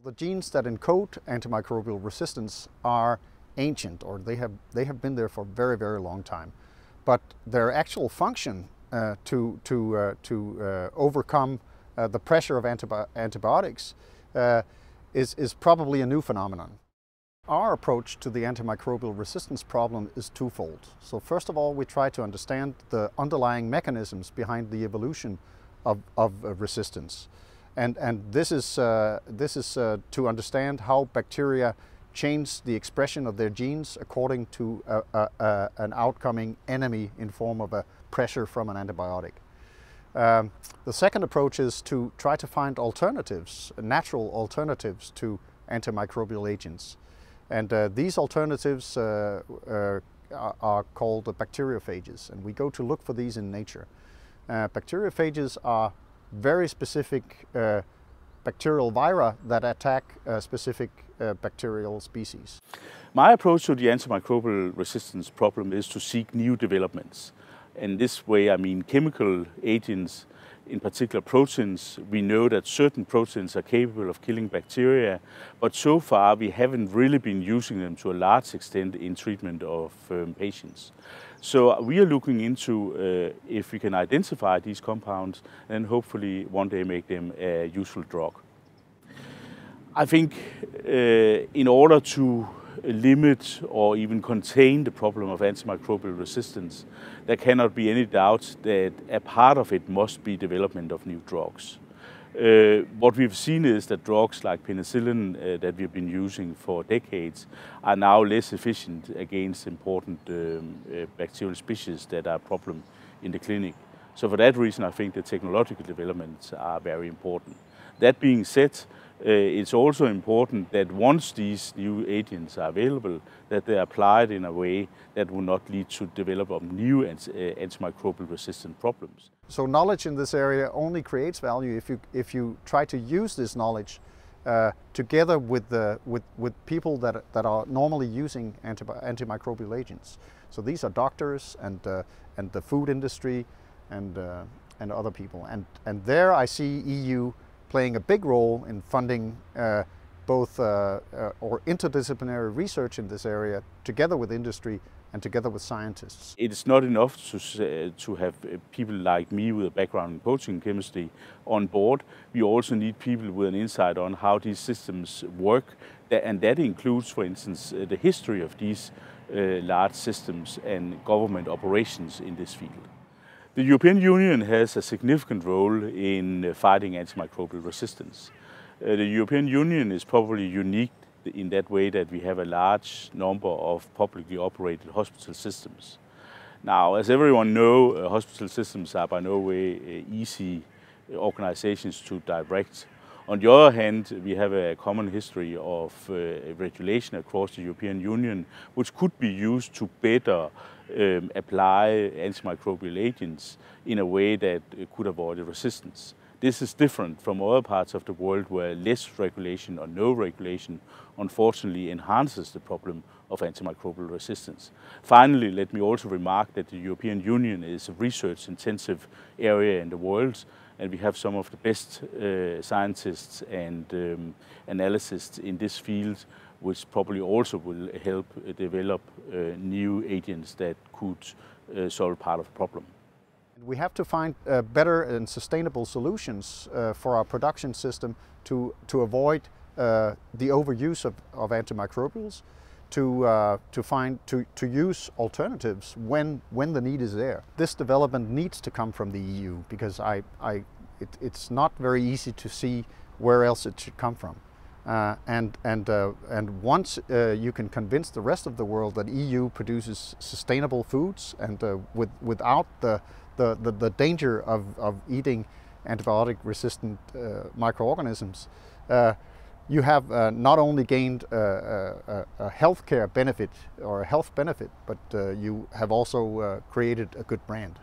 The genes that encode antimicrobial resistance are ancient, or they have been there for a very, very long time. But their actual function to overcome the pressure of antibiotics is probably a new phenomenon. Our approach to the antimicrobial resistance problem is twofold. So first of all, we try to understand the underlying mechanisms behind the evolution of resistance. And this is to understand how bacteria change the expression of their genes according to an outcoming enemy in form of a pressure from an antibiotic. The second approach is to try to find alternatives, natural alternatives to antimicrobial agents. And these alternatives are called bacteriophages, and we go to look for these in nature. Bacteriophages are very specific bacterial vira that attack specific bacterial species. My approach to the antimicrobial resistance problem is to seek new developments. And this way, I mean chemical agents, in particular proteins. We know that certain proteins are capable of killing bacteria, but so far we haven't really been using them to a large extent in treatment of patients. So we are looking into if we can identify these compounds and hopefully one day make them a useful drug. I think in order to limit or even contain the problem of antimicrobial resistance, there cannot be any doubt that a part of it must be development of new drugs. What we've seen is that drugs like penicillin that we've been using for decades are now less efficient against important bacterial species that are a problem in the clinic. So for that reason, I think the technological developments are very important. That being said, it's also important that once these new agents are available, that they are applied in a way that will not lead to develop of new antimicrobial resistant problems. So knowledge in this area only creates value if you try to use this knowledge together with people that are normally using antimicrobial agents. So these are doctors and the food industry and other people. And there I see EU playing a big role in funding both or interdisciplinary research in this area together with industry and together with scientists. It's not enough to have people like me with a background in protein chemistry on board. We also need people with an insight on how these systems work, and that includes, for instance, the history of these large systems and government operations in this field. The European Union has a significant role in fighting antimicrobial resistance. The European Union is probably unique in that way that we have a large number of publicly operated hospital systems. Now, as everyone knows, hospital systems are by no way easy organizations to direct. On the other hand, we have a common history of regulation across the European Union, which could be used to better apply antimicrobial agents in a way that could avoid resistance. This is different from other parts of the world where less regulation or no regulation unfortunately enhances the problem of antimicrobial resistance. Finally, let me also remark that the European Union is a research-intensive area in the world, and we have some of the best scientists and analysts in this field, which probably also will help develop new agents that could solve part of the problem. We have to find better and sustainable solutions for our production system to avoid the overuse of antimicrobials, to use alternatives when the need is there. This development needs to come from the EU because it's not very easy to see where else it should come from. And once you can convince the rest of the world that EU produces sustainable foods and without the danger of eating antibiotic-resistant microorganisms, you have not only gained a healthcare benefit or a health benefit, but you have also created a good brand.